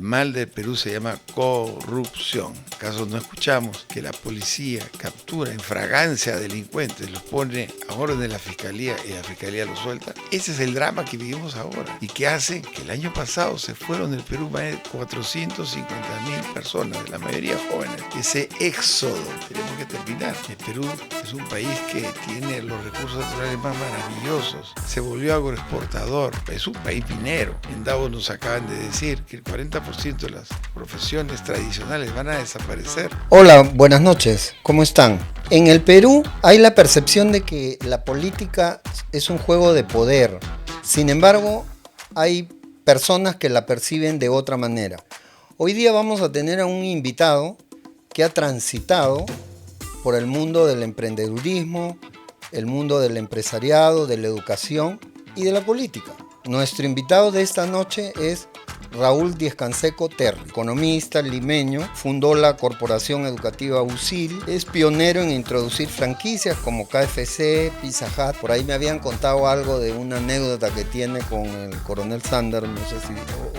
mal del Perú se llama corrupción. ¿Acaso no escuchamos que la policía captura en fragancia a delincuentes, los pone a orden de la fiscalía y la fiscalía los suelta? Ese es el drama que vivimos ahora y que hace que el año pasado se fueron del Perú más de 450.000 personas, la mayoría jóvenes. Ese éxodo tenemos que terminar. El Perú es un país que tiene los recursos naturales más maravillosos. Se volvió agroexportador, es un país minero. En Davos nos acaban de decir que el 40% de las profesiones tradicionales van a desaparecer. Hola, buenas noches, ¿cómo están? En el Perú hay la percepción de que la política es un juego de poder. Sin embargo, hay personas que la perciben de otra manera. Hoy día vamos a tener a un invitado que ha transitado por el mundo del emprendedurismo, el mundo del empresariado, de la educación y de la política. Nuestro invitado de esta noche es Raúl Díez-Canseco Terry, economista limeño, fundó la Corporación Educativa UCIL, es pionero en introducir franquicias como KFC, Pizza Hut. Por ahí me habían contado algo de una anécdota que tiene con el coronel Sanders, no sé si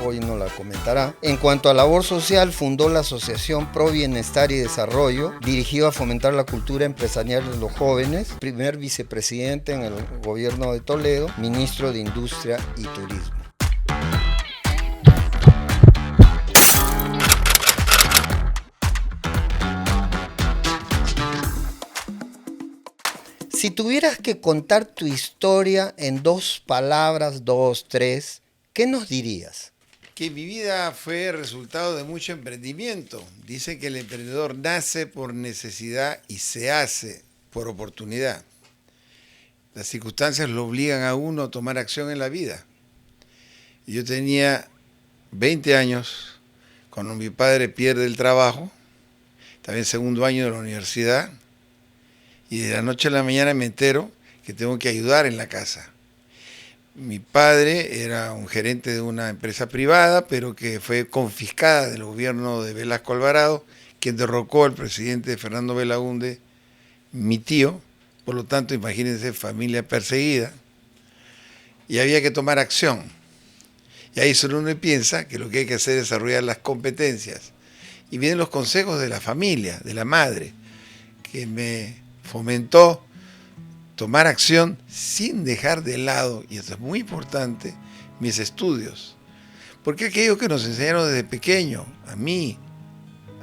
hoy nos la comentará. En cuanto a labor social, fundó la Asociación Pro Bienestar y Desarrollo, dirigido a fomentar la cultura empresarial de los jóvenes, primer vicepresidente en el gobierno de Toledo, ministro de Industria y Turismo. Si tuvieras que contar tu historia en 2 palabras, 2, 3, ¿qué nos dirías? Que mi vida fue resultado de mucho emprendimiento. Dicen que el emprendedor nace por necesidad y se hace por oportunidad. Las circunstancias lo obligan a uno a tomar acción en la vida. Yo tenía 20 años cuando mi padre pierde el trabajo, también segundo año de la universidad, y de la noche a la mañana me entero que tengo que ayudar en la casa. Mi padre era un gerente de una empresa privada, pero que fue confiscada del gobierno de Velasco Alvarado, quien derrocó al presidente Fernando Belaúnde, mi tío. Por lo tanto, imagínense, familia perseguida. Y había que tomar acción. Y ahí solo uno piensa que lo que hay que hacer es desarrollar las competencias. Y vienen los consejos de la familia, de la madre, que me fomentó tomar acción sin dejar de lado, y esto es muy importante, mis estudios. Porque aquello que nos enseñaron desde pequeño, a mí,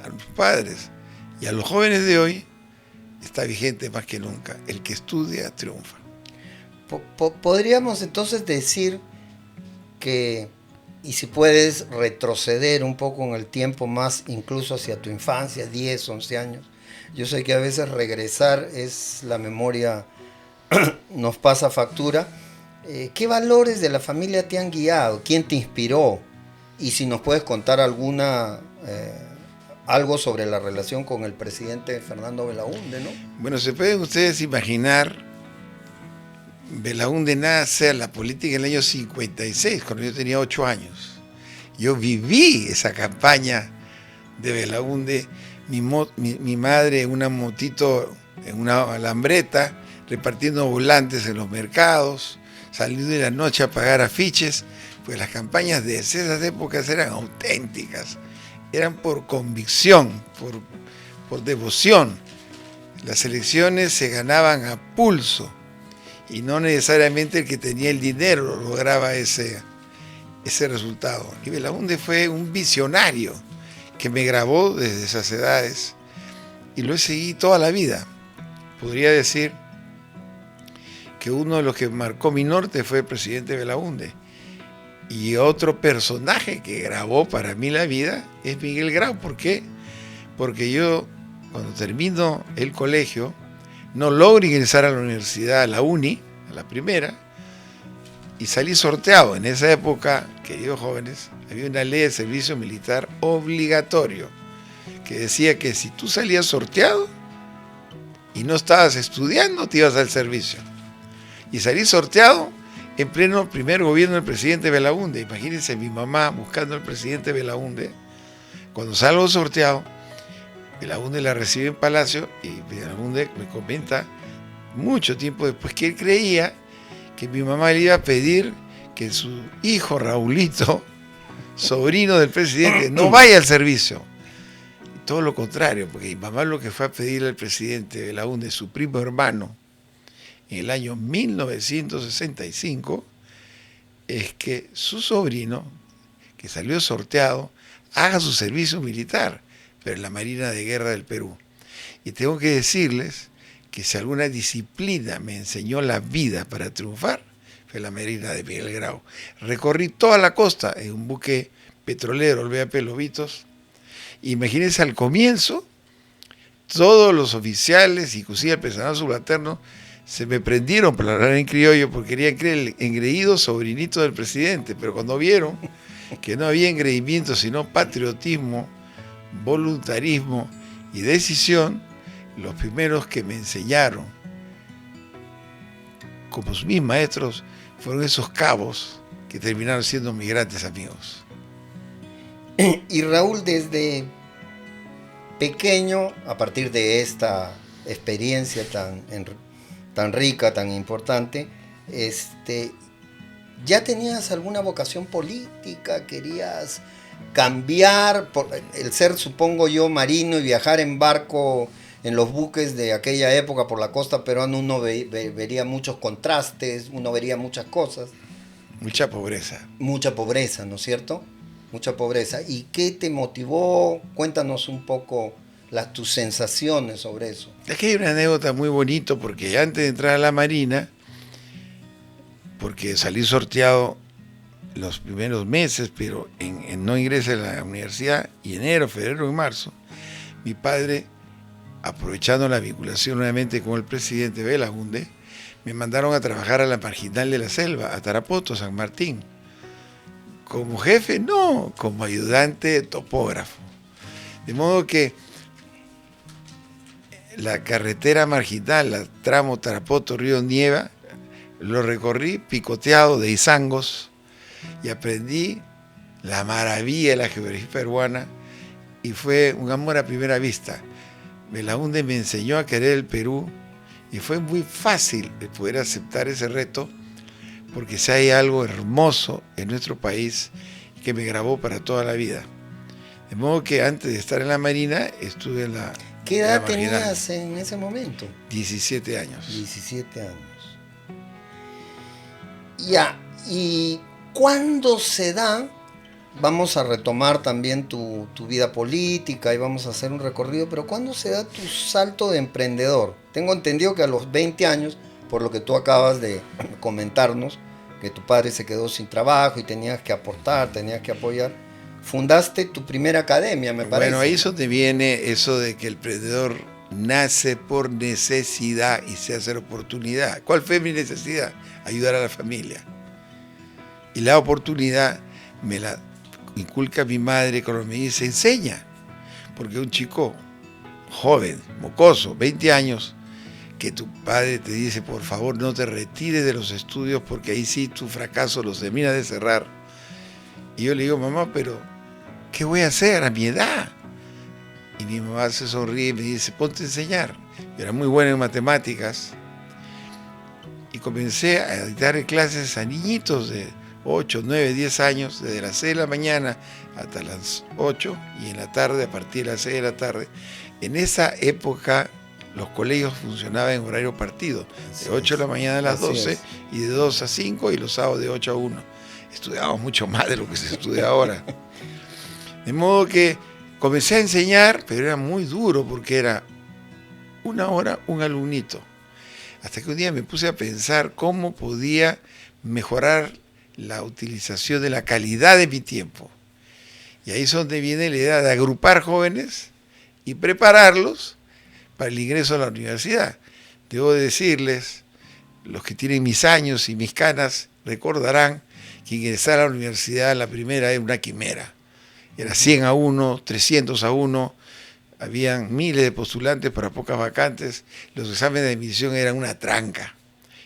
a los padres y a los jóvenes de hoy, está vigente más que nunca. El que estudia triunfa. Podríamos entonces decir que, y si puedes retroceder un poco en el tiempo más, incluso hacia tu infancia, 10, 11 años, yo sé que a veces regresar es la memoria, nos pasa factura. ¿Qué valores de la familia te han guiado? ¿Quién te inspiró? Y si nos puedes contar algo sobre la relación con el presidente Fernando Belaúnde, ¿no? Bueno, se pueden ustedes imaginar, Belaúnde nace a la política en el año 56, cuando yo tenía 8 años. Yo viví esa campaña de Belaúnde. Mi madre en una motito, en una alambreta, repartiendo volantes en los mercados, saliendo de la noche a pagar afiches, pues las campañas de esas épocas eran auténticas, eran por convicción, por devoción. Las elecciones se ganaban a pulso y no necesariamente el que tenía el dinero lograba ese resultado. Y Belaúnde fue un visionario que me grabó desde esas edades y lo he seguido toda la vida. Podría decir que uno de los que marcó mi norte fue el presidente Belaúnde. Y otro personaje que grabó para mí la vida es Miguel Grau. ¿Por qué? Porque yo, cuando termino el colegio, no logro ingresar a la universidad, a la uni, a la primera, y salí sorteado. En esa época, queridos jóvenes, había una ley de servicio militar obligatorio que decía que si tú salías sorteado y no estabas estudiando, te ibas al servicio. Y salí sorteado en pleno primer gobierno del presidente Belaúnde. Imagínense mi mamá buscando al presidente Belaúnde. Cuando salgo sorteado, Belaúnde la recibe en Palacio y Belaúnde me comenta mucho tiempo después que él creía que mi mamá le iba a pedir que su hijo Raulito sobrino del presidente, no vaya al servicio. Todo lo contrario, porque mi mamá lo que fue a pedirle al presidente Belaúnde, su primo hermano, en el año 1965, es que su sobrino, que salió sorteado, haga su servicio militar, pero en la Marina de Guerra del Perú. Y tengo que decirles que si alguna disciplina me enseñó la vida para triunfar, fue la Marina de Miguel Grau. Recorrí toda la costa en un buque petrolero, el VAP Lobitos. Imagínense, al comienzo, todos los oficiales, inclusive el personal subalterno, se me prendieron para hablar en criollo porque querían creer el engreído sobrinito del presidente, pero cuando vieron que no había engreimiento sino patriotismo, voluntarismo y decisión, los primeros que me enseñaron como mis maestros fueron esos cabos que terminaron siendo mis grandes amigos. Y Raúl, desde pequeño, a partir de esta experiencia tan rica, tan importante, ¿ya tenías alguna vocación política? ¿Querías cambiar el ser, supongo yo, marino y viajar en barco en los buques de aquella época por la costa peruana? Uno vería muchos contrastes, uno vería muchas cosas. Mucha pobreza. Mucha pobreza, ¿no es cierto? Mucha pobreza. ¿Y qué te motivó? Cuéntanos un poco tus sensaciones sobre eso. Es que hay una anécdota muy bonita, porque antes de entrar a la Marina, porque salí sorteado los primeros meses, pero no ingresé a la universidad, y enero, febrero y marzo, mi padre, aprovechando la vinculación nuevamente con el presidente Belaúnde, me mandaron a trabajar a la Marginal de la Selva, a Tarapoto, San Martín. Como jefe, no, como ayudante topógrafo. De modo que la carretera marginal, la tramo Tarapoto-Río Nieva, lo recorrí picoteado de izangos y aprendí la maravilla de la geografía peruana, y fue un amor a primera vista. Belaúnde me enseñó a querer el Perú y fue muy fácil el poder aceptar ese reto, porque si hay algo hermoso en nuestro país que me grabó para toda la vida. De modo que antes de estar en la Marina estuve en la... ¿Qué edad tenías en ese momento? 17 años. 17 años. Ya, ¿y cuándo se da? Vamos a retomar también tu vida política y vamos a hacer un recorrido, pero ¿cuándo se da tu salto de emprendedor? Tengo entendido que a los 20 años, por lo que tú acabas de comentarnos, que tu padre se quedó sin trabajo y tenías que aportar, tenías que apoyar, fundaste tu primera academia, me parece. Bueno, ahí es donde viene eso de que el emprendedor nace por necesidad y se hace oportunidad. ¿Cuál fue mi necesidad? Ayudar a la familia. Y la oportunidad me la inculca mi madre cuando me dice, enseña. Porque un chico joven, mocoso, 20 años, que tu padre te dice, por favor, no te retires de los estudios porque ahí sí tu fracaso los termina de cerrar. Y yo le digo, mamá, pero ¿qué voy a hacer a mi edad? Y mi mamá se sonríe y me dice, ponte a enseñar. Yo era muy bueno en matemáticas y comencé a dictar clases a niñitos de 8, 9, 10 años, desde las 6 de la mañana hasta las 8, y en la tarde, a partir de las 6 de la tarde. En esa época los colegios funcionaban en horario partido, de 8 de la mañana a las 12 y de 2 a 5, y los sábados de 8 a 1. Estudiábamos mucho más de lo que se estudia ahora. De modo que comencé a enseñar, pero era muy duro porque era una hora un alumnito. Hasta que un día me puse a pensar cómo podía mejorar la utilización de la calidad de mi tiempo. Y ahí es donde viene la idea de agrupar jóvenes y prepararlos para el ingreso a la universidad. Debo decirles, los que tienen mis años y mis canas recordarán que ingresar a la universidad, la primera, era una quimera. Era 100 a 1, 300 a 1, habían miles de postulantes para pocas vacantes, los exámenes de admisión eran una tranca.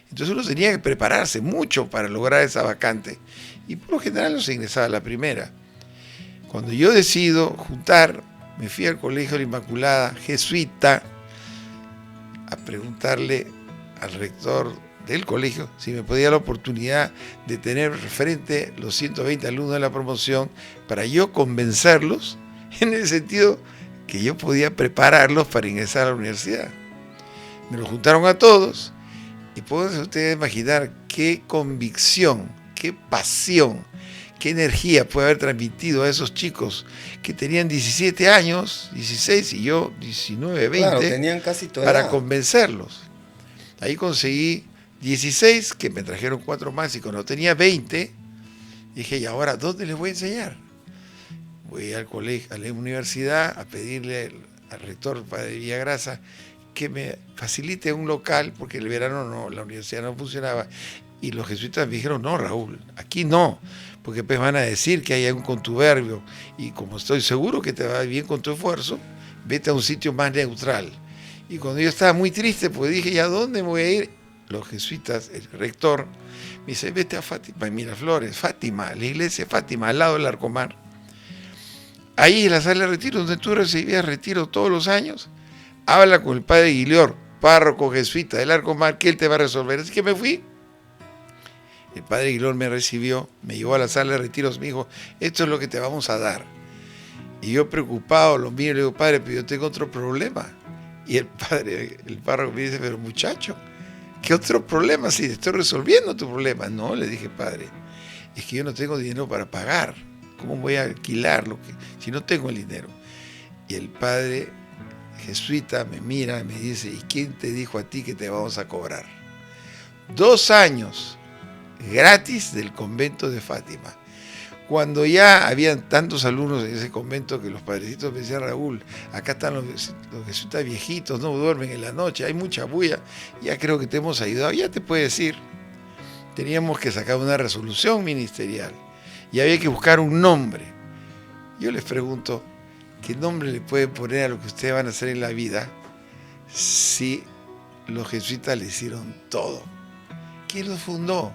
Entonces uno tenía que prepararse mucho para lograr esa vacante, y por lo general no se ingresaba a la primera. Cuando yo decido juntar, me fui al Colegio de la Inmaculada, jesuita, a preguntarle al rector del colegio si me podía dar la oportunidad de tener frente los 120 alumnos de la promoción para yo convencerlos en el sentido que yo podía prepararlos para ingresar a la universidad. Me lo juntaron a todos y pueden ustedes imaginar qué convicción, qué pasión, qué energía puede haber transmitido a esos chicos que tenían 17 años, 16 y yo 19, 20, claro, tenían casi toda para edad. convencerlos. Ahí conseguí 16, que me trajeron 4 más, y cuando tenía 20, dije, ¿y ahora dónde les voy a enseñar? Voy al colegio, a la universidad, a pedirle al rector, padre Villagrasa, que me facilite un local, porque el verano no, la universidad no funcionaba. Y los jesuitas me dijeron, no, Raúl, aquí no, porque pues van a decir que hay un contubernio, y como estoy seguro que te va bien con tu esfuerzo, vete a un sitio más neutral. Y cuando yo estaba muy triste, pues dije, ¿y a dónde me voy a ir? Los jesuitas, el rector, me dice, vete a Fátima, en Miraflores, Fátima, la iglesia de Fátima, al lado del Arcomar. Ahí en la sala de retiro, donde tú recibías retiro todos los años, habla con el padre Guilior, párroco jesuita del Arcomar, que él te va a resolver. Así que me fui. El padre Guilior me recibió, me llevó a la sala de retiros, me dijo, esto es lo que te vamos a dar. Y yo preocupado, lo miro y le digo, padre, pero yo tengo otro problema. Y el párroco me dice, pero muchacho, ¿qué otro problema? Si estoy resolviendo tu problema. No, le dije, padre, es que yo no tengo dinero para pagar. ¿Cómo voy a alquilar si no tengo el dinero? Y el padre jesuita me mira y me dice, ¿y quién te dijo a ti que te vamos a cobrar? 2 años gratis del convento de Fátima. Cuando ya habían tantos alumnos en ese convento que los padrecitos me decían, Raúl, acá están los jesuitas viejitos, no duermen en la noche, hay mucha bulla, ya creo que te hemos ayudado, ya te puedes ir. Teníamos que sacar una resolución ministerial y había que buscar un nombre. Yo les pregunto, ¿qué nombre le pueden poner a lo que ustedes van a hacer en la vida si los jesuitas le hicieron todo? ¿Quién los fundó?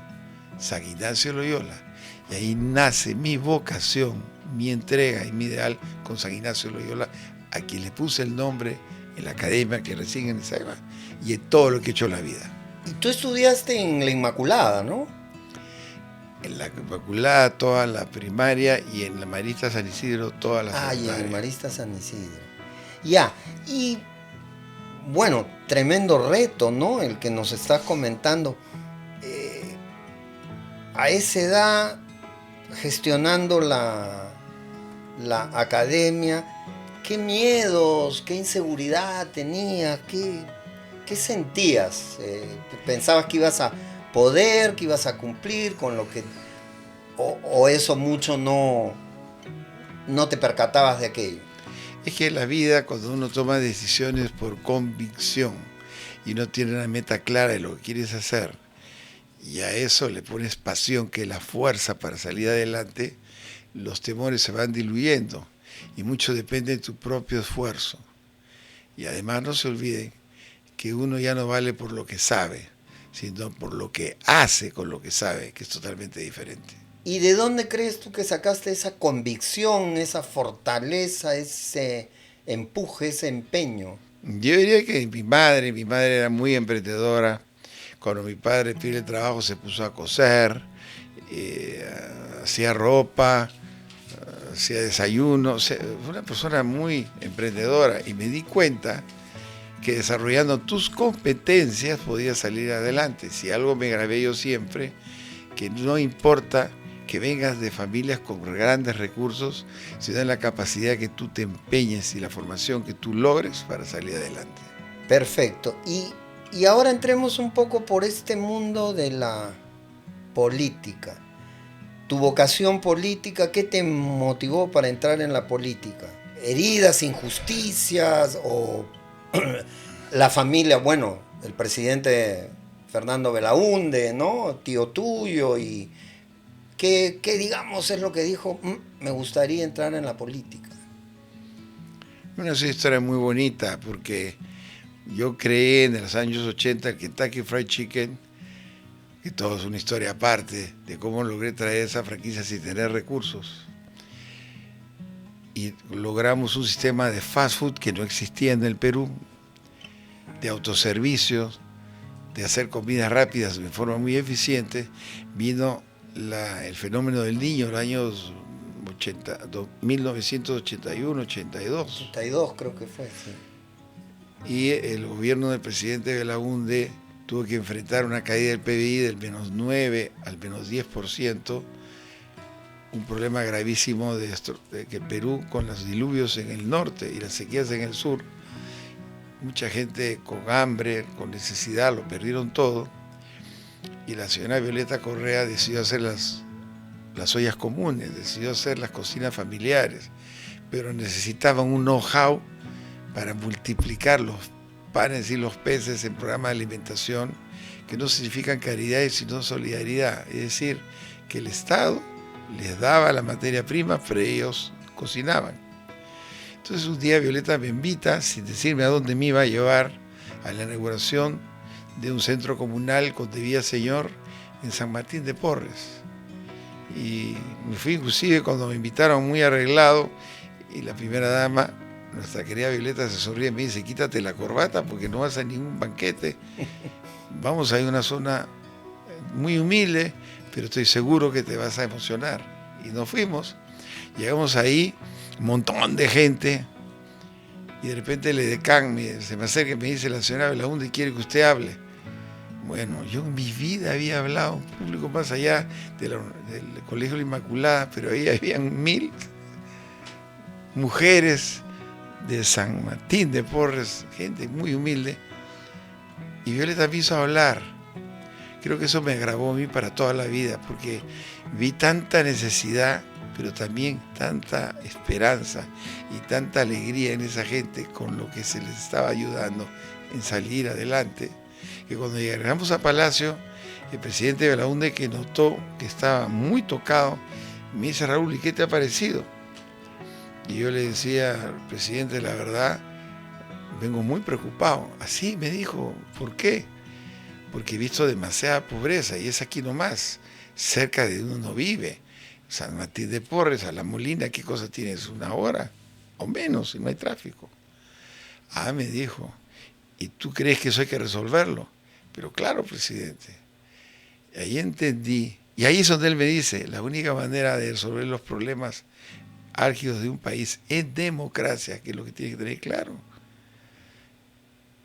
San Ignacio Loyola. Y ahí nace mi vocación, mi entrega y mi ideal con San Ignacio Loyola, a quien le puse el nombre en la academia que recién iniciaba y en todo lo que he hecho en la vida. Y tú estudiaste en la Inmaculada, ¿no? En la Inmaculada toda la primaria y en la Marista San Isidro toda la secundaria. Y en el Marista San Isidro. Ya, y bueno, tremendo reto, ¿no? El que nos estás comentando. A esa edad, gestionando la academia, ¿qué miedos, qué inseguridad tenías? ¿Qué sentías? ¿Pensabas que ibas a poder, que ibas a cumplir con lo que... o eso mucho no te percatabas de aquello? Es que la vida, cuando uno toma decisiones por convicción y no tiene una meta clara de lo que quieres hacer, y a eso le pones pasión, que es la fuerza para salir adelante, los temores se van diluyendo y mucho depende de tu propio esfuerzo. Y además no se olviden que uno ya no vale por lo que sabe, sino por lo que hace con lo que sabe, que es totalmente diferente. ¿Y de dónde crees tú que sacaste esa convicción, esa fortaleza, ese empuje, ese empeño? Yo diría que mi madre era muy emprendedora. Cuando mi padre pidió el trabajo se puso a coser, hacía ropa, hacía desayuno. Fue una persona muy emprendedora y me di cuenta que desarrollando tus competencias podías salir adelante. Si algo me grabé yo siempre, que no importa que vengas de familias con grandes recursos, sino en la capacidad que tú te empeñes y la formación que tú logres para salir adelante. Perfecto. Y ahora entremos un poco por este mundo de la política. Tu vocación política, ¿qué te motivó para entrar en la política? ¿Heridas, injusticias o la familia? Bueno, el presidente Fernando Belaúnde, ¿no? Tío tuyo, y ¿qué digamos es lo que dijo? Me gustaría entrar en la política. Bueno, es una historia muy bonita porque yo creé en los años 80 el Kentucky Fried Chicken, que todo es una historia aparte de cómo logré traer esa franquicia sin tener recursos. Y logramos un sistema de fast food que no existía en el Perú, de autoservicios, de hacer comidas rápidas de forma muy eficiente, vino el fenómeno del Niño en los años 1981, 82. 82 creo que fue, sí. Y el gobierno del presidente Belaúnde tuvo que enfrentar una caída del PBI del -9 al -10%, un problema gravísimo de que Perú, con los diluvios en el norte y las sequías en el sur, mucha gente con hambre, con necesidad, lo perdieron todo, y la señora Violeta Correa decidió hacer las ollas comunes, decidió hacer las cocinas familiares, pero necesitaban un know-how para multiplicar los panes y los peces en programas de alimentación que no significan caridad sino solidaridad, es decir, que el Estado les daba la materia prima, pero ellos cocinaban. Entonces un día Violeta me invita, sin decirme a dónde me iba a llevar, a la inauguración de un centro comunal con Debía Señor en San Martín de Porres. Y me fui inclusive cuando me invitaron muy arreglado, y la primera dama, nuestra querida Violeta, se sonríe y me dice: quítate la corbata porque no vas a ningún banquete, vamos a ir a una zona muy humilde, pero estoy seguro que te vas a emocionar. Y nos fuimos, llegamos ahí, un montón de gente, y de repente el edecán se me acerca y me dice: la señora Belaúnde quiere que usted hable. Bueno, yo en mi vida había hablado un público más allá del Colegio La Inmaculada, pero ahí habían 1000 mujeres de San Martín de Porres, gente muy humilde, y Violeta me hizo hablar. Creo que eso me grabó a mí para toda la vida, porque vi tanta necesidad, pero también tanta esperanza y tanta alegría en esa gente con lo que se les estaba ayudando en salir adelante, que cuando llegamos a Palacio, el presidente Belaúnde, que notó que estaba muy tocado, me dice: Raúl, ¿y qué te ha parecido? Y yo le decía al presidente: la verdad, vengo muy preocupado. Así me dijo: ¿por qué? Porque he visto demasiada pobreza, y es aquí nomás, cerca de donde uno vive. San Martín de Porres, a La Molina, ¿qué cosa tienes? 1 hora o menos, y no hay tráfico. Ah, me dijo, ¿y tú crees que eso hay que resolverlo? Pero claro, presidente. Y ahí entendí, y ahí es donde él me dice: la única manera de resolver los problemas álgidos de un país es democracia, que es lo que tiene que tener claro.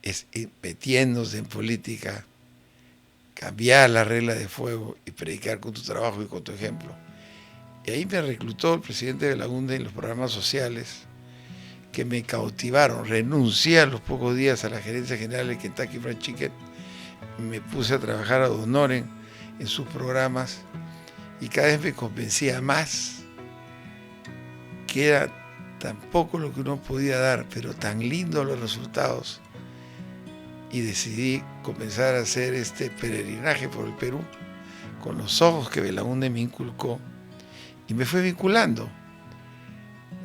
Es metiéndose en política, cambiar la regla de fuego y predicar con tu trabajo y con tu ejemplo. Y ahí me reclutó el presidente Belaúnde en los programas sociales que me cautivaron. Renuncié a los pocos días a la gerencia general de Kentucky Fried Chicken, me puse a trabajar a honoren en sus programas, y cada vez me convencía más que era tan poco lo que uno podía dar, pero tan lindos los resultados. Y decidí comenzar a hacer este peregrinaje por el Perú con los ojos que Belaúnde me inculcó, y me fue vinculando.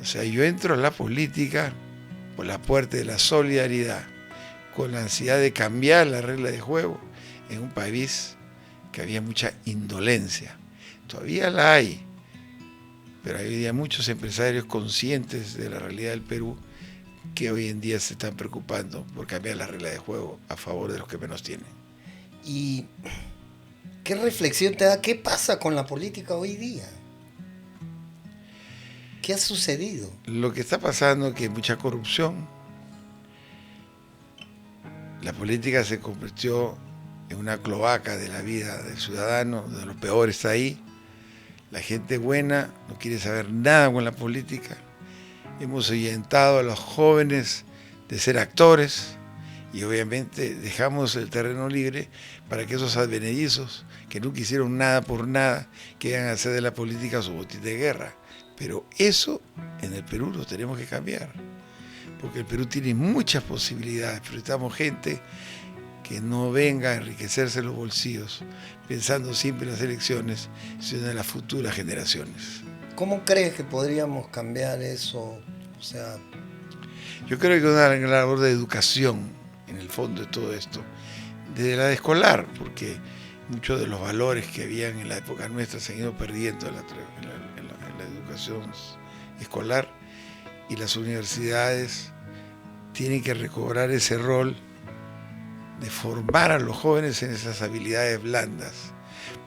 O sea, yo entro a la política por la puerta de la solidaridad, con la ansiedad de cambiar la regla de juego en un país que había mucha indolencia. Todavía la hay, pero había muchos empresarios conscientes de la realidad del Perú que hoy en día se están preocupando por cambiar la regla de juego a favor de los que menos tienen. ¿Y qué reflexión te da? ¿Qué pasa con la política hoy día? ¿Qué ha sucedido? Lo que está pasando es que hay mucha corrupción. La política se convirtió en una cloaca de la vida del ciudadano, de lo peor está ahí. La gente buena no quiere saber nada con la política. Hemos ahuyentado a los jóvenes de ser actores, y obviamente dejamos el terreno libre para que esos advenedizos que nunca hicieron nada por nada quieran hacer de la política su botín de guerra. Pero eso en el Perú lo tenemos que cambiar, porque el Perú tiene muchas posibilidades, pero necesitamos gente que no venga a enriquecerse los bolsillos pensando siempre en las elecciones, sino en las futuras generaciones. ¿Cómo crees que podríamos cambiar eso? O sea, yo creo que una gran labor de educación en el fondo de todo esto, desde la de escolar, porque muchos de los valores que habían en la época nuestra se han ido perdiendo en la educación escolar, y las universidades tienen que recobrar ese rol de formar a los jóvenes en esas habilidades blandas.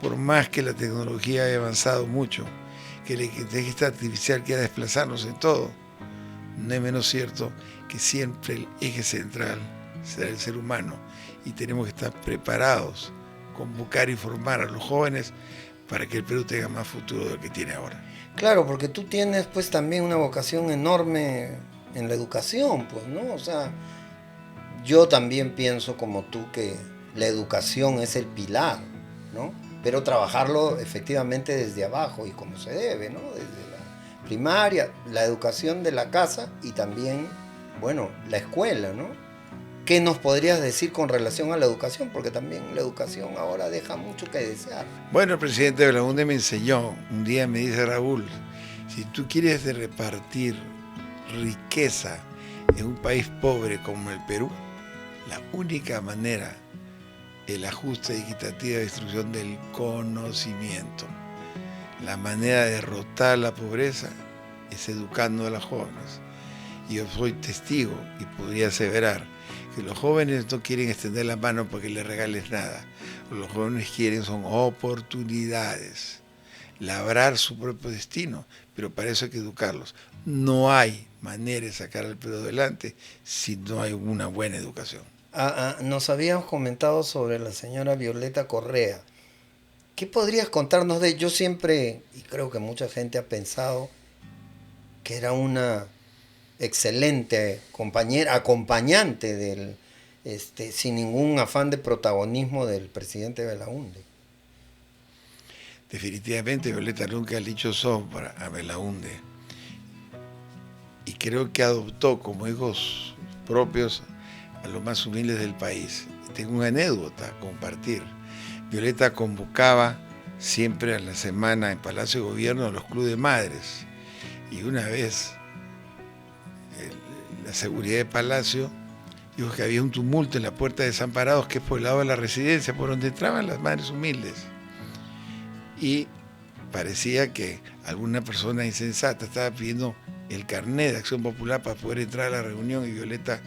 Por más que la tecnología haya avanzado mucho, que la inteligencia artificial quiera desplazarnos en todo, no es menos cierto que siempre el eje central será el ser humano y tenemos que estar preparados, convocar y formar a los jóvenes para que el Perú tenga más futuro del que tiene ahora. Claro, porque tú tienes pues también una vocación enorme en la educación, pues, ¿no? O sea, yo también pienso como tú que la educación es el pilar, ¿no? Pero trabajarlo efectivamente desde abajo y como se debe, ¿no? Desde la primaria, la educación de la casa y también, bueno, la escuela, ¿no? ¿Qué nos podrías decir con relación a la educación? Porque también la educación ahora deja mucho que desear. Bueno, el presidente de Belaúnde me enseñó, un día me dice: Raúl, si tú quieres repartir riqueza en un país pobre como el Perú, la única manera, el ajuste equitativo de distribución del conocimiento. La manera de derrotar la pobreza es educando a los jóvenes. Y yo soy testigo y podría aseverar que los jóvenes no quieren extender la mano porque les regales nada. Los jóvenes quieren son oportunidades, labrar su propio destino, pero para eso hay que educarlos. No hay manera de sacar al Perú adelante si no hay una buena educación. Nos habíamos comentado sobre la señora Violeta Correa. ¿Qué podrías contarnos de ella? Yo siempre, y creo que mucha gente ha pensado que era una excelente compañera, acompañante del, sin ningún afán de protagonismo del presidente Belaúnde. Definitivamente Violeta nunca ha dicho sombra a Belaúnde y creo que adoptó como hijos propios a los más humildes del país. Tengo una anécdota a compartir. Violeta convocaba siempre a la semana en Palacio de Gobierno a los clubes de madres y una vez la seguridad de Palacio dijo que había un tumulto en la Puerta de Desamparados, que es por el lado de la residencia, por donde entraban las madres humildes. Y parecía que alguna persona insensata estaba pidiendo el carnet de Acción Popular para poder entrar a la reunión y Violeta,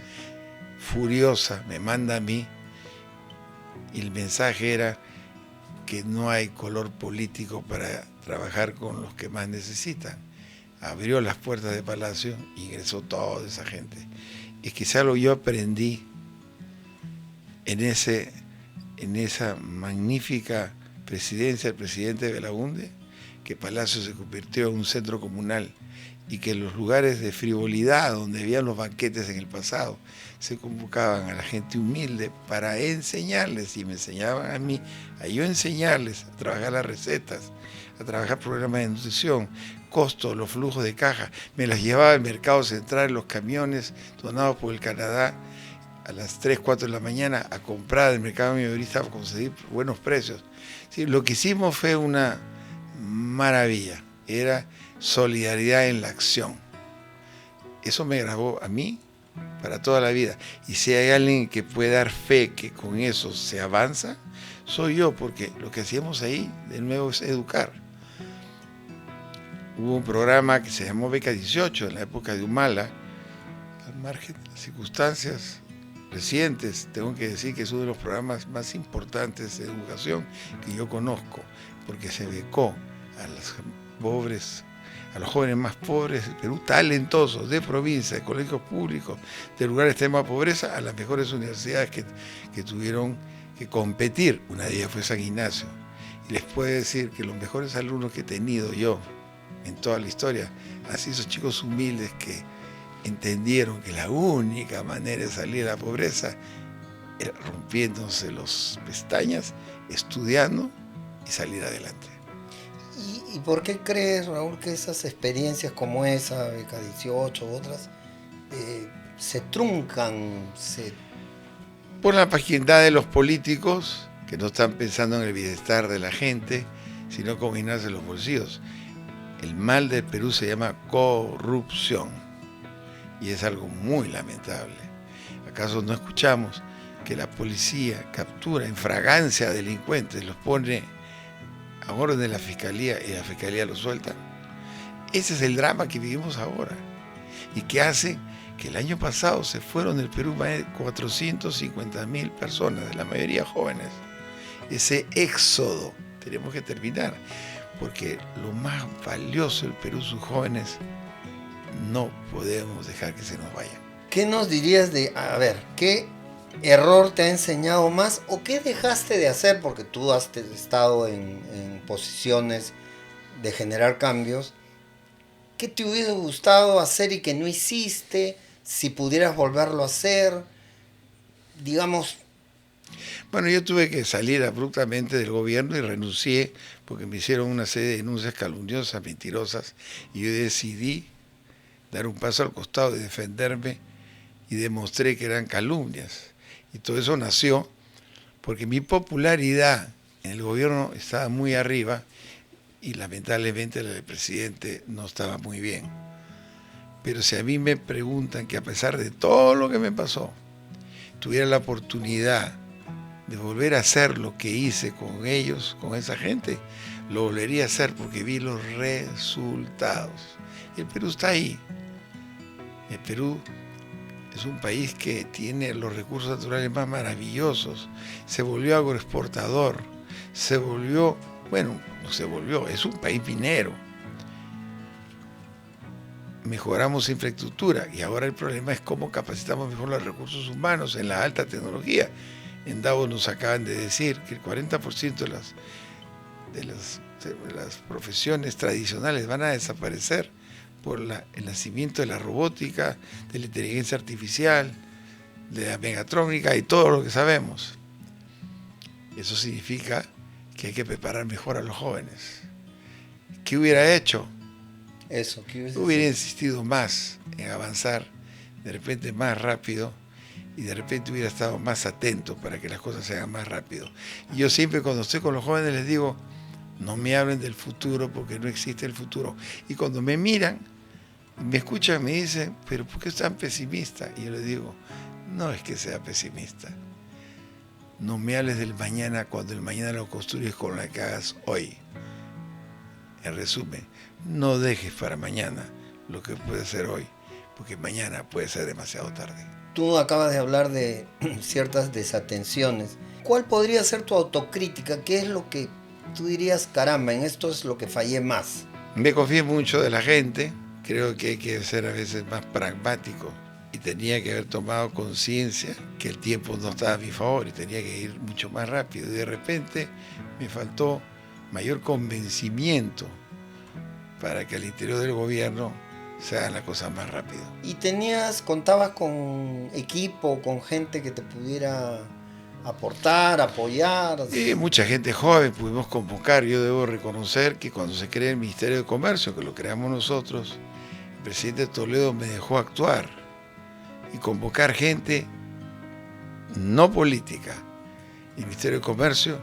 furiosa, me manda a mí y el mensaje era que no hay color político para trabajar con los que más necesitan. Abrió las puertas de Palacio e ingresó toda esa gente. Es quizá lo yo aprendí en esa magnífica presidencia del presidente Belaúnde, que Palacio se convirtió en un centro comunal y que en los lugares de frivolidad donde habían los banquetes en el pasado se convocaban a la gente humilde para enseñarles, y me enseñaban a mí, a yo enseñarles a trabajar las recetas, a trabajar programas de nutrición, costos, los flujos de caja. Me las llevaba al mercado central en los camiones donados por el Canadá a las 3, 4 de la mañana a comprar del mercado mayorista para conseguir buenos precios. Sí, lo que hicimos fue una maravilla, era solidaridad en la acción. Eso me grabó a mí para toda la vida. Y si hay alguien que puede dar fe que con eso se avanza, soy yo, porque lo que hacíamos ahí, de nuevo, es educar. Hubo un programa que se llamó Beca 18 en la época de Humala, al margen de las circunstancias recientes, tengo que decir que es uno de los programas más importantes de educación que yo conozco, porque se becó a los pobres, a los jóvenes más pobres del Perú, talentosos, de provincia, de colegios públicos, de lugares de extrema pobreza, a las mejores universidades que tuvieron que competir. Una de ellas fue San Ignacio. Y les puedo decir que los mejores alumnos que he tenido yo en toda la historia han sido esos chicos humildes que entendieron que la única manera de salir de la pobreza era rompiéndose las pestañas, estudiando y salir adelante. ¿Y por qué crees, Raúl, que esas experiencias como esa, Beca 18 u otras, se truncan? Por la paquindad de los políticos que no están pensando en el bienestar de la gente, sino cómo llenarse los bolsillos. El mal del Perú se llama corrupción y es algo muy lamentable. ¿Acaso no escuchamos que la policía captura en fragancia a delincuentes, los pone a orden de la fiscalía y la fiscalía los suelta? Ese es el drama que vivimos ahora y que hace que el año pasado se fueron del Perú más de 450.000 personas, la mayoría jóvenes. Ese éxodo tenemos que terminar, porque lo más valioso del Perú, sus jóvenes, no podemos dejar que se nos vayan. ¿Qué nos dirías de, a ver, qué error te ha enseñado más o qué dejaste de hacer? Porque tú has estado en posiciones de generar cambios. ¿Qué te hubiese gustado hacer y que no hiciste? Si pudieras volverlo a hacer, digamos. Bueno, yo tuve que salir abruptamente del gobierno y renuncié porque me hicieron una serie de denuncias calumniosas, mentirosas, y yo decidí dar un paso al costado y defenderme, y demostré que eran calumnias. Y todo eso nació porque mi popularidad en el gobierno estaba muy arriba y lamentablemente la del presidente no estaba muy bien. Pero si a mí me preguntan que a pesar de todo lo que me pasó, tuviera la oportunidad de volver a hacer lo que hice con ellos, con esa gente, lo volvería a hacer porque vi los resultados. Y el Perú está ahí. El Perú es un país que tiene los recursos naturales más maravillosos. Se volvió agroexportador. Se volvió, bueno, no se volvió, es un país minero. Mejoramos infraestructura y ahora el problema es cómo capacitamos mejor los recursos humanos en la alta tecnología. En Davos nos acaban de decir que el 40% de las profesiones tradicionales van a desaparecer por el nacimiento de la robótica, de la inteligencia artificial, de la megatrónica y todo lo que sabemos. Eso significa que hay que preparar mejor a los jóvenes. ¿Qué hubiera hecho? Eso, ¿qué hubiera insistido más en avanzar, de repente más rápido, y de repente hubiera estado más atento para que las cosas se hagan más rápido. Y yo siempre cuando estoy con los jóvenes les digo, no me hablen del futuro porque no existe el futuro. Y cuando me miran, me escuchan, me dicen, pero ¿por qué es tan pesimista? Y yo les digo, no es que sea pesimista. No me hables del mañana cuando el mañana lo construyes con lo que hagas hoy. En resumen, no dejes para mañana lo que puedes hacer hoy, porque mañana puede ser demasiado tarde. Tú acabas de hablar de ciertas desatenciones. ¿Cuál podría ser tu autocrítica? ¿Qué es lo que tú dirías, caramba, en esto es lo que fallé más? Me confié mucho de la gente, creo que hay que ser a veces más pragmático y tenía que haber tomado conciencia que el tiempo no estaba a mi favor y tenía que ir mucho más rápido. Y de repente me faltó mayor convencimiento para que al interior del gobierno se hagan las cosas más rápido. ¿Y contabas con equipo, con gente que te pudiera aportar, apoyar? Y mucha gente joven pudimos convocar. Yo debo reconocer que cuando se crea el Ministerio de Comercio, que lo creamos nosotros, el presidente Toledo me dejó actuar y convocar gente no política. El Ministerio de Comercio,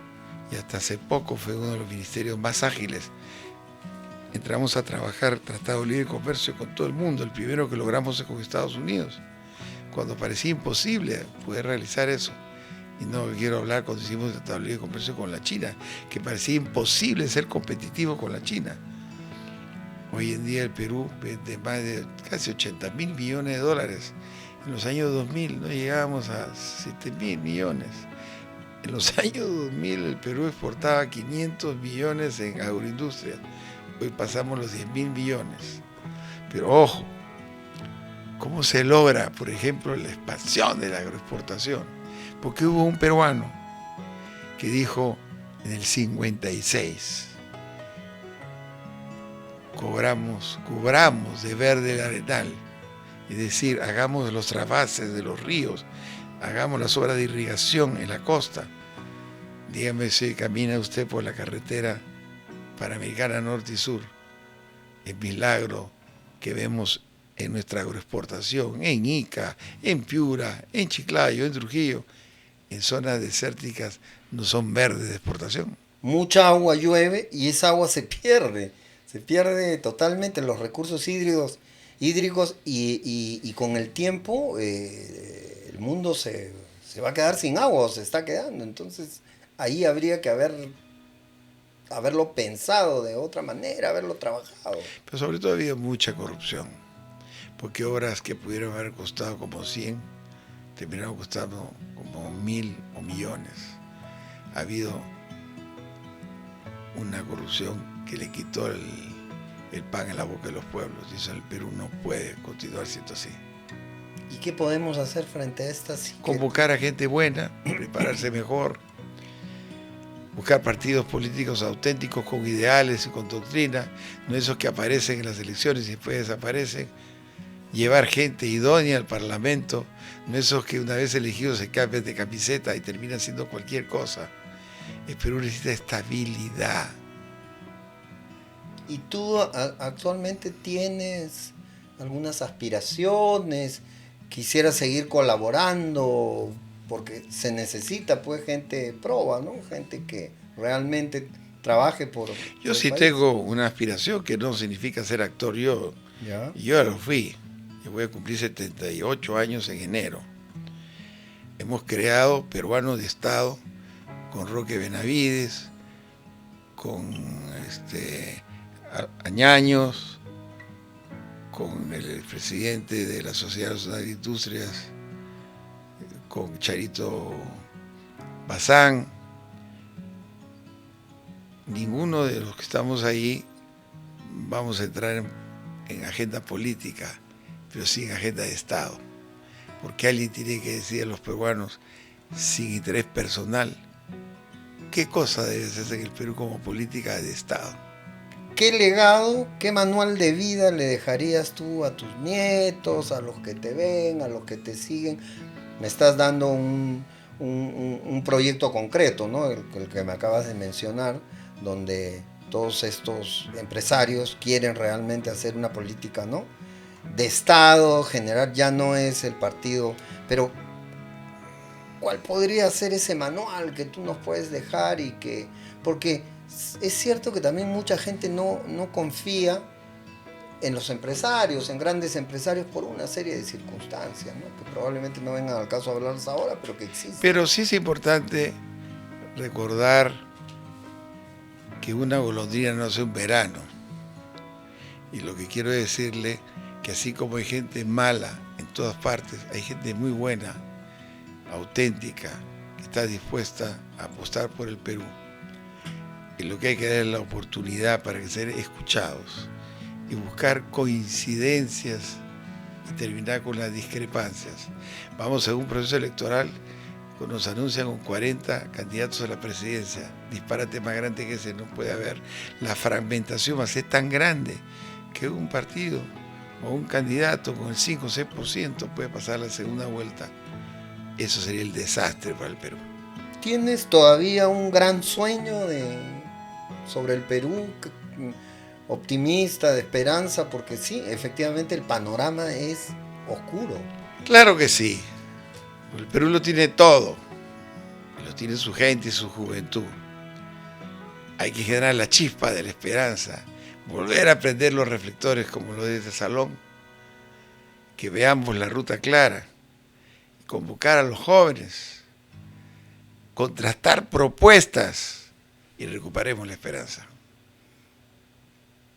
y hasta hace poco fue uno de los ministerios más ágiles. Entramos a trabajar Tratado de Libre Comercio con todo el mundo. El primero que logramos es con Estados Unidos, cuando parecía imposible poder realizar eso. Y no quiero hablar cuando hicimos el Tratado de Libre Comercio con la China, que parecía imposible ser competitivo con la China. Hoy en día el Perú vende más de casi 80.000 millones de dólares. En los años 2000 no llegábamos a 7.000 millones. En los años 2000 el Perú exportaba 500 millones en agroindustria. Hoy pasamos los 10.000 millones. Pero ojo, ¿cómo se logra, por ejemplo, la expansión de la agroexportación? Porque hubo un peruano que dijo en el 56, cubramos de verde el arenal, es decir, hagamos los trasvases de los ríos, hagamos las obras de irrigación en la costa. Dígame si camina usted por la carretera Panamericana Norte y Sur, el milagro que vemos en nuestra agroexportación, en Ica, en Piura, en Chiclayo, en Trujillo, en zonas desérticas no son verdes de exportación. Mucha agua llueve y esa agua se pierde totalmente los recursos hídricos y con el tiempo el mundo se va a quedar sin agua o se está quedando. Entonces ahí habría que haberlo pensado de otra manera, haberlo trabajado. Pero sobre todo ha habido mucha corrupción. porque obras que pudieron haber costado como 100 terminaron costando como 1000 o millones. Ha habido una corrupción que le quitó el pan en la boca de los pueblos, y eso el Perú no puede continuar siendo así. ¿Y qué podemos hacer frente a estas? Convocar a gente buena, prepararse mejor, buscar partidos políticos auténticos con ideales y con doctrina, no esos que aparecen en las elecciones y después desaparecen. Llevar gente idónea al Parlamento, no esos que una vez elegidos se cambian de camiseta y terminan siendo cualquier cosa. El Perú necesita estabilidad. ¿Y tú actualmente tienes algunas aspiraciones? ¿Quisieras seguir colaborando? Porque se necesita pues gente proba, ¿no? Gente que realmente trabaje por Yo el sí país. tengo una aspiración que no significa ser actor. Yo ya lo fui. Yo voy a cumplir 78 años en enero. Hemos creado Peruanos de Estado con Roque Benavides, con Añaños, con el presidente de la Sociedad Nacional de Industrias, con Charito Bazán. Ninguno de los que estamos ahí vamos a entrar en agenda política, pero sí en agenda de Estado, porque alguien tiene que decir a los peruanos, sin interés personal, qué cosa debe hacerse en el Perú como política de Estado. ¿Qué legado, qué manual de vida le dejarías tú a tus nietos, a los que te ven, a los que te siguen? Me estás dando un proyecto concreto, ¿no? El que me acabas de mencionar, donde todos estos empresarios quieren realmente hacer una política, ¿no? De Estado, generar, ya no es el partido, pero ¿cuál podría ser ese manual que tú nos puedes dejar? Porque es cierto que también mucha gente no confía en los empresarios, en grandes empresarios, por una serie de circunstancias, ¿no? Que probablemente no vengan al caso a hablarles ahora, pero que existen. Pero sí es importante recordar que una golondrina no hace un verano. Y lo que quiero decirle, que así como hay gente mala en todas partes, hay gente muy buena, auténtica, que está dispuesta a apostar por el Perú. Y lo que hay que dar es la oportunidad para que sean escuchados y buscar coincidencias y terminar con las discrepancias. Vamos a un proceso electoral que nos anuncian con 40 candidatos a la presidencia. Disparate más grande que ese no puede haber. La fragmentación va a ser tan grande que un partido o un candidato con el 5 o 6% puede pasar a la segunda vuelta. Eso sería el desastre para el Perú. ¿Tienes todavía un gran sueño sobre el Perú, optimista, de esperanza? Porque sí, efectivamente el panorama es oscuro. Claro que sí. El Perú lo tiene todo. Lo tiene su gente y su juventud. Hay que generar la chispa de la esperanza. Volver a prender los reflectores como lo de este salón. Que veamos la ruta clara. Convocar a los jóvenes. Contrastar propuestas. Y recuperemos la esperanza.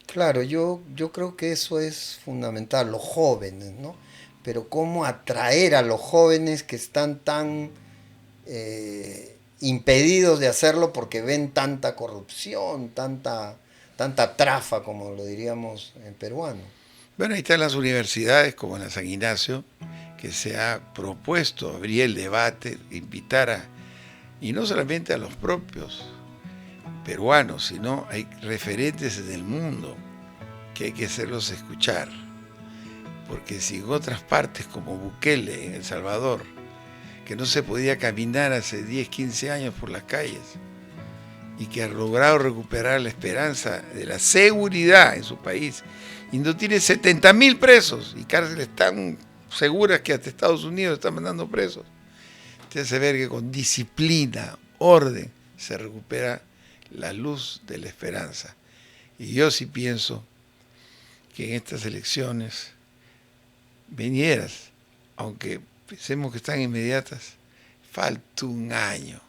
Claro, yo creo que eso es fundamental, los jóvenes, ¿no? Pero cómo atraer a los jóvenes que están tan impedidos de hacerlo porque ven tanta corrupción, tanta trafa, como lo diríamos en peruano. Bueno, ahí están las universidades como la San Ignacio, que se ha propuesto abrir el debate, invitar y no solamente a los propios peruanos, sino hay referentes en el mundo que hay que hacerlos escuchar. Porque si en otras partes como Bukele en El Salvador, que no se podía caminar hace 10, 15 años por las calles, y que ha logrado recuperar la esperanza de la seguridad en su país, y no tiene 70.000 presos, y cárceles tan seguras que hasta Estados Unidos están mandando presos, te hace ver que con disciplina, orden, se recupera la luz de la esperanza. Y yo sí pienso que en estas elecciones venideras, aunque pensemos que están inmediatas, falta un año.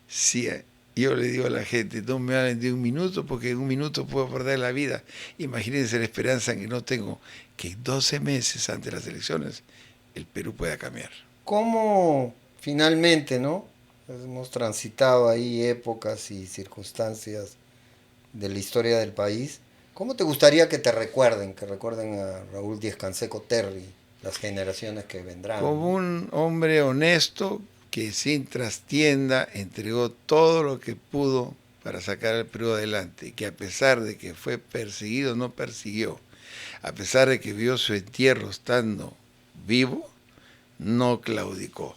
Si Yo le digo a la gente, no me hablen de un minuto porque en un minuto puedo perder la vida. Imagínense la esperanza que no tengo, que en 12 meses antes de las elecciones el Perú pueda cambiar. ¿Cómo finalmente, no? Hemos transitado ahí épocas y circunstancias de la historia del país. ¿Cómo te gustaría que te recuerden? Que recuerden a Raúl Díaz Canseco Terry, las generaciones que vendrán. Como un hombre honesto que sin trastienda entregó todo lo que pudo para sacar al Perú adelante, y que a pesar de que fue perseguido, no persiguió. A pesar de que vio su entierro estando vivo, no claudicó.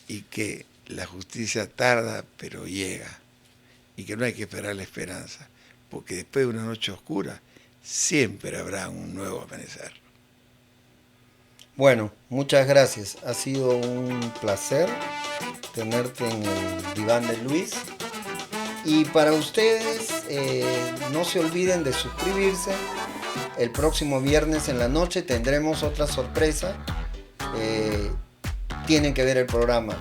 Y que la justicia tarda, pero llega. Y que no hay que esperar la esperanza, porque después de una noche oscura, siempre habrá un nuevo amanecer. Bueno, muchas gracias. Ha sido un placer tenerte en el diván de Luis. Y para ustedes, no se olviden de suscribirse. El próximo viernes en la noche tendremos otra sorpresa. Tienen que ver el programa.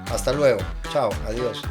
Hasta luego. Chao. Adiós.